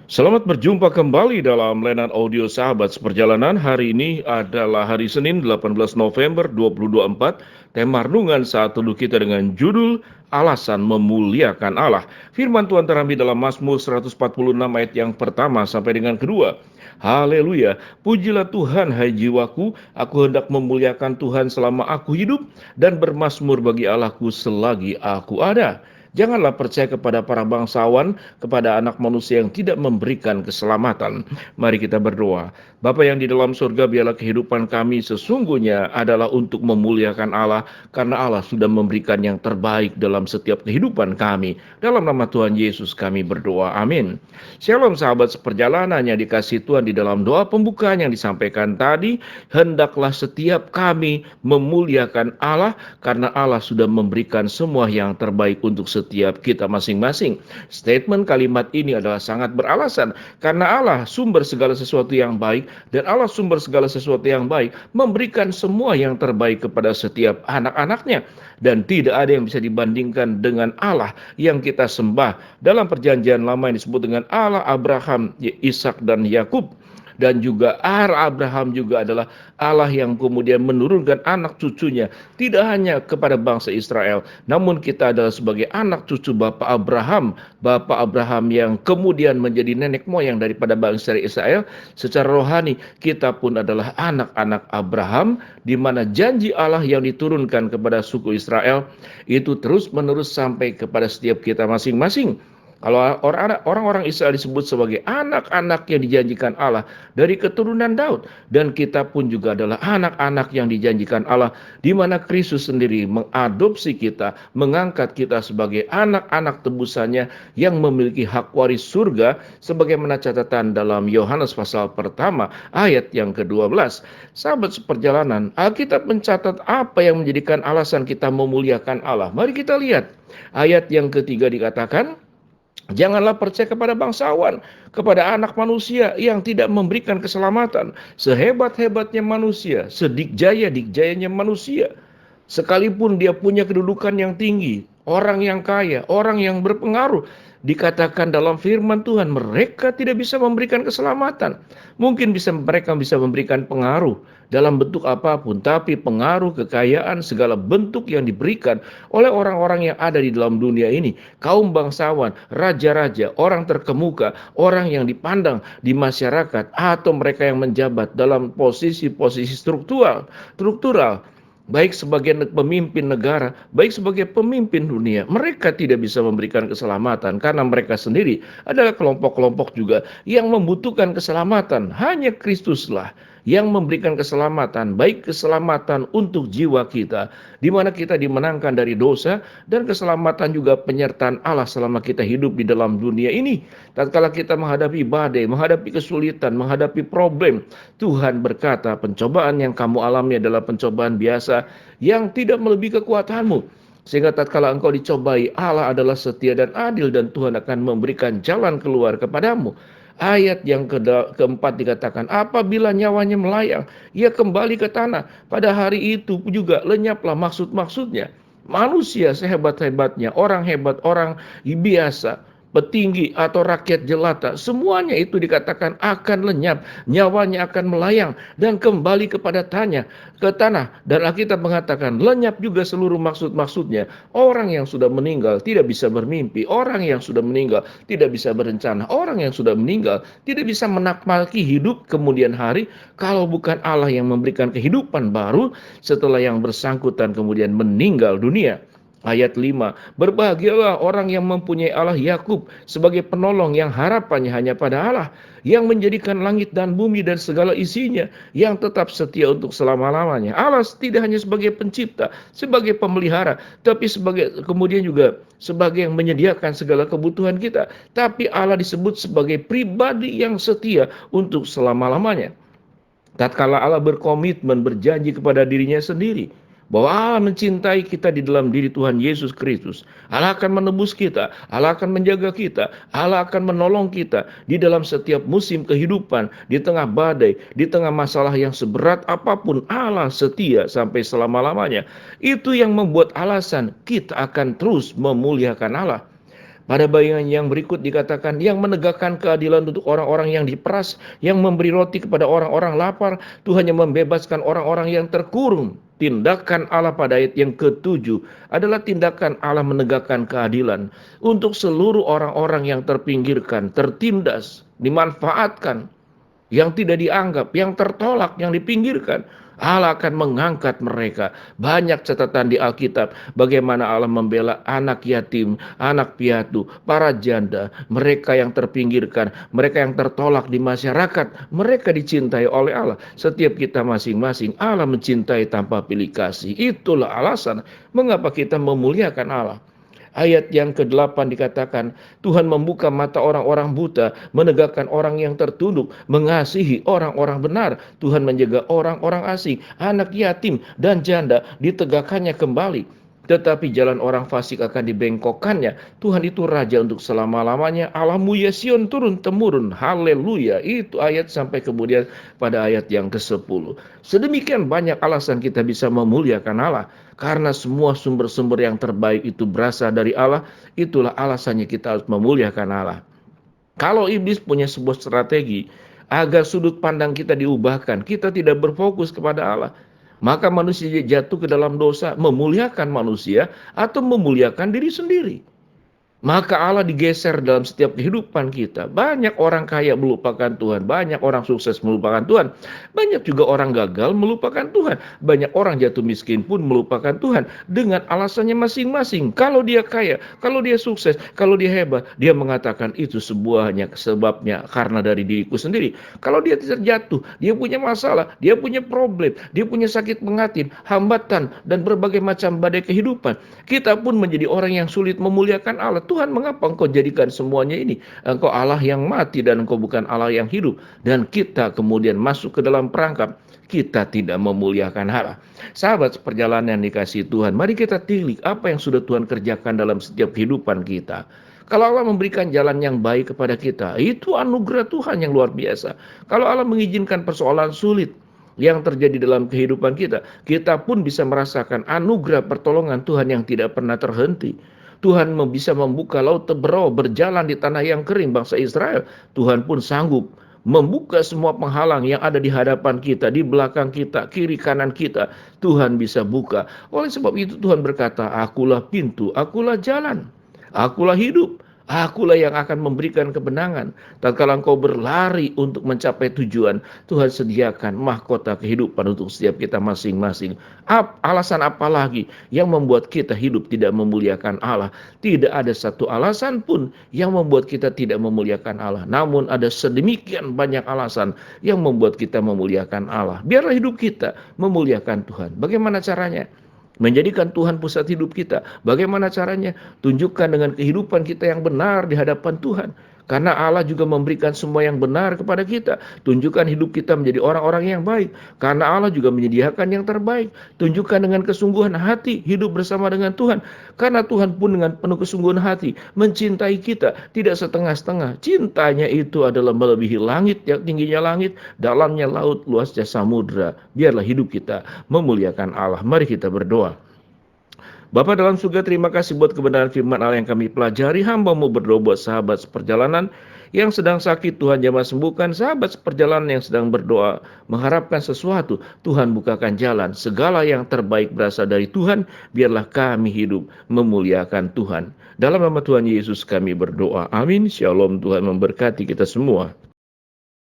Selamat berjumpa kembali dalam Lenan Audio Sahabat Seperjalanan. Hari ini adalah hari Senin 18 November 2024. Tema renungan saat teduh kita dengan judul Alasan Memuliakan Allah. Firman Tuhan terambil dalam Mazmur 146 ayat yang pertama sampai dengan kedua. Haleluya, pujilah Tuhan hai jiwaku, aku hendak memuliakan Tuhan selama aku hidup dan bermazmur bagi Allahku selagi aku ada. Janganlah percaya kepada para bangsawan, kepada anak manusia yang tidak memberikan keselamatan. Mari kita berdoa. Bapa yang di dalam surga, biarlah kehidupan kami sesungguhnya adalah untuk memuliakan Allah, karena Allah sudah memberikan yang terbaik dalam setiap kehidupan kami. Dalam nama Tuhan Yesus kami berdoa. Amin. Shalom sahabat seperjalanan yang dikasihi Tuhan, di dalam doa pembukaan yang disampaikan tadi, hendaklah setiap kami memuliakan Allah, karena Allah sudah memberikan semua yang terbaik untuk setiap kita masing-masing. Statement kalimat ini adalah sangat beralasan, karena Allah sumber segala sesuatu yang baik, dan Allah sumber segala sesuatu yang baik memberikan semua yang terbaik kepada setiap anak-anaknya. Dan tidak ada yang bisa dibandingkan dengan Allah yang kita sembah. Dalam perjanjian lama yang disebut dengan Allah Abraham, Ishak dan Yakub. Dan juga Allah Abraham juga adalah Allah yang kemudian menurunkan anak cucunya, tidak hanya kepada bangsa Israel, namun kita adalah sebagai anak cucu Bapak Abraham yang kemudian menjadi nenek moyang daripada bangsa Israel. Secara rohani kita pun adalah anak-anak Abraham, di mana janji Allah yang diturunkan kepada suku Israel itu terus menerus sampai kepada setiap kita masing-masing. Kalau orang-orang Israel disebut sebagai anak-anak yang dijanjikan Allah dari keturunan Daud, dan kita pun juga adalah anak-anak yang dijanjikan Allah, di mana Kristus sendiri mengadopsi kita, mengangkat kita sebagai anak-anak tebusannya yang memiliki hak waris surga, sebagaimana catatan dalam Yohanes pasal pertama ayat yang ke-12. Sahabat seperjalanan, Alkitab mencatat apa yang menjadikan alasan kita memuliakan Allah. Mari kita lihat ayat yang ketiga, dikatakan, janganlah percaya kepada bangsawan, kepada anak manusia yang tidak memberikan keselamatan. Sehebat-hebatnya manusia, sedikjaya-dikjayanya manusia, sekalipun dia punya kedudukan yang tinggi, orang yang kaya, orang yang berpengaruh, dikatakan dalam firman Tuhan mereka tidak bisa memberikan keselamatan. Mungkin mereka bisa memberikan pengaruh dalam bentuk apapun, tapi pengaruh, kekayaan, segala bentuk yang diberikan oleh orang-orang yang ada di dalam dunia ini, kaum bangsawan, raja-raja, orang terkemuka, orang yang dipandang di masyarakat, atau mereka yang menjabat dalam posisi-posisi struktural, baik sebagai pemimpin negara, baik sebagai pemimpin dunia, mereka tidak bisa memberikan keselamatan, karena mereka sendiri adalah kelompok-kelompok juga yang membutuhkan keselamatan. Hanya Kristuslah yang memberikan keselamatan, baik keselamatan untuk jiwa kita, di mana kita dimenangkan dari dosa, dan keselamatan juga penyertaan Allah selama kita hidup di dalam dunia ini. Tatkala kita menghadapi badai, menghadapi kesulitan, menghadapi problem, Tuhan berkata, pencobaan yang kamu alami adalah pencobaan biasa yang tidak melebihi kekuatanmu. Sehingga tatkala engkau dicobai, Allah adalah setia dan adil, dan Tuhan akan memberikan jalan keluar kepadamu. Ayat yang keempat dikatakan, apabila nyawanya melayang, ia kembali ke tanah. Pada hari itu juga lenyaplah maksud-maksudnya. Manusia sehebat-hebatnya, orang hebat, orang biasa, petinggi atau rakyat jelata, semuanya itu dikatakan akan lenyap, nyawanya akan melayang dan kembali ke tanah. Dan Alkitab mengatakan lenyap juga seluruh maksud-maksudnya. Orang yang sudah meninggal tidak bisa bermimpi, orang yang sudah meninggal tidak bisa berencana, orang yang sudah meninggal tidak bisa menakmalki hidup kemudian hari, kalau bukan Allah yang memberikan kehidupan baru setelah yang bersangkutan kemudian meninggal dunia. Ayat 5, berbahagialah orang yang mempunyai Allah Yakub sebagai penolong, yang harapannya hanya pada Allah, yang menjadikan langit dan bumi dan segala isinya, yang tetap setia untuk selama-lamanya. Allah tidak hanya sebagai pencipta, sebagai pemelihara, tapi kemudian juga sebagai yang menyediakan segala kebutuhan kita. Tapi Allah disebut sebagai pribadi yang setia untuk selama-lamanya. Tatkala Allah berkomitmen, berjanji kepada dirinya sendiri bahwa Allah mencintai kita di dalam diri Tuhan Yesus Kristus, Allah akan menebus kita, Allah akan menjaga kita, Allah akan menolong kita di dalam setiap musim kehidupan, di tengah badai, di tengah masalah yang seberat apapun, Allah setia sampai selama-lamanya. Itu yang membuat alasan kita akan terus memuliakan Allah. Pada bagian yang berikut dikatakan, yang menegakkan keadilan untuk orang-orang yang diperas, yang memberi roti kepada orang-orang lapar, Tuhan yang membebaskan orang-orang yang terkurung. Tindakan Allah pada ayat yang ketujuh adalah tindakan Allah menegakkan keadilan untuk seluruh orang-orang yang terpinggirkan, tertindas, dimanfaatkan, yang tidak dianggap, yang tertolak, yang dipinggirkan. Allah akan mengangkat mereka. Banyak catatan di Alkitab bagaimana Allah membela anak yatim, anak piatu, para janda, mereka yang terpinggirkan, mereka yang tertolak di masyarakat. Mereka dicintai oleh Allah. Setiap kita masing-masing, Allah mencintai tanpa pilih kasih. Itulah alasan mengapa kita memuliakan Allah. Ayat yang ke-8 dikatakan, Tuhan membuka mata orang-orang buta, menegakkan orang yang tertunduk, mengasihi orang-orang benar. Tuhan menjaga orang-orang asing, anak yatim dan janda ditegakkannya kembali. Tetapi jalan orang fasik akan dibengkokkannya. Tuhan itu raja untuk selama-lamanya. Allahmu ya Sion turun-temurun. Haleluya. Itu ayat sampai kemudian pada ayat yang ke-10. Sedemikian banyak alasan kita bisa memuliakan Allah. Karena semua sumber-sumber yang terbaik itu berasal dari Allah. Itulah alasannya kita harus memuliakan Allah. Kalau iblis punya sebuah strategi agar sudut pandang kita diubahkan, kita tidak berfokus kepada Allah, maka manusia jatuh ke dalam dosa, memuliakan manusia atau memuliakan diri sendiri. Maka Allah digeser dalam setiap kehidupan kita. Banyak orang kaya melupakan Tuhan. Banyak orang sukses melupakan Tuhan. Banyak juga orang gagal melupakan Tuhan. Banyak orang jatuh miskin pun melupakan Tuhan. Dengan alasannya masing-masing. Kalau dia kaya, kalau dia sukses, kalau dia hebat, dia mengatakan itu sebuahnya sebabnya karena dari diriku sendiri. Kalau dia terjatuh, dia punya masalah, dia punya problem, dia punya sakit mengatin, hambatan, dan berbagai macam badai kehidupan. Kita pun menjadi orang yang sulit memuliakan Allah. Tuhan, mengapa engkau jadikan semuanya ini? Engkau Allah yang mati dan engkau bukan Allah yang hidup. Dan kita kemudian masuk ke dalam perangkap kita tidak memuliakan Allah. Sahabat seperjalanan yang dikasihi Tuhan, mari kita tilik apa yang sudah Tuhan kerjakan dalam setiap kehidupan kita. Kalau Allah memberikan jalan yang baik kepada kita, itu anugerah Tuhan yang luar biasa. Kalau Allah mengizinkan persoalan sulit yang terjadi dalam kehidupan kita, kita pun bisa merasakan anugerah pertolongan Tuhan yang tidak pernah terhenti. Tuhan bisa membuka laut Teberau, berjalan di tanah yang kering bangsa Israel. Tuhan pun sanggup membuka semua penghalang yang ada di hadapan kita, di belakang kita, kiri kanan kita. Tuhan bisa buka. Oleh sebab itu Tuhan berkata, akulah pintu, akulah jalan, akulah hidup. Akulah yang akan memberikan kemenangan. Tatkala engkau berlari untuk mencapai tujuan, Tuhan sediakan mahkota kehidupan untuk setiap kita masing-masing. Alasan apa lagi yang membuat kita hidup tidak memuliakan Allah? Tidak ada satu alasan pun yang membuat kita tidak memuliakan Allah. Namun ada sedemikian banyak alasan yang membuat kita memuliakan Allah. Biarlah hidup kita memuliakan Tuhan. Bagaimana caranya? Menjadikan Tuhan pusat hidup kita. Bagaimana caranya? Tunjukkan dengan kehidupan kita yang benar di hadapan Tuhan. Karena Allah juga memberikan semua yang benar kepada kita. Tunjukkan hidup kita menjadi orang-orang yang baik. Karena Allah juga menyediakan yang terbaik. Tunjukkan dengan kesungguhan hati hidup bersama dengan Tuhan. Karena Tuhan pun dengan penuh kesungguhan hati mencintai kita. Tidak setengah-setengah. Cintanya itu adalah melebihi langit, yang tingginya langit, dalamnya laut, luasnya samudra. Biarlah hidup kita memuliakan Allah. Mari kita berdoa. Bapa dalam surga, terima kasih buat kebenaran firman Allah yang kami pelajari. Hamba-Mu berdoa buat sahabat seperjalanan yang sedang sakit, Tuhan jamah sembuhkan. Sahabat seperjalanan yang sedang berdoa mengharapkan sesuatu, Tuhan bukakan jalan. Segala yang terbaik berasal dari Tuhan. Biarlah kami hidup memuliakan Tuhan. Dalam nama Tuhan Yesus kami berdoa. Amin. Shalom. Tuhan memberkati kita semua.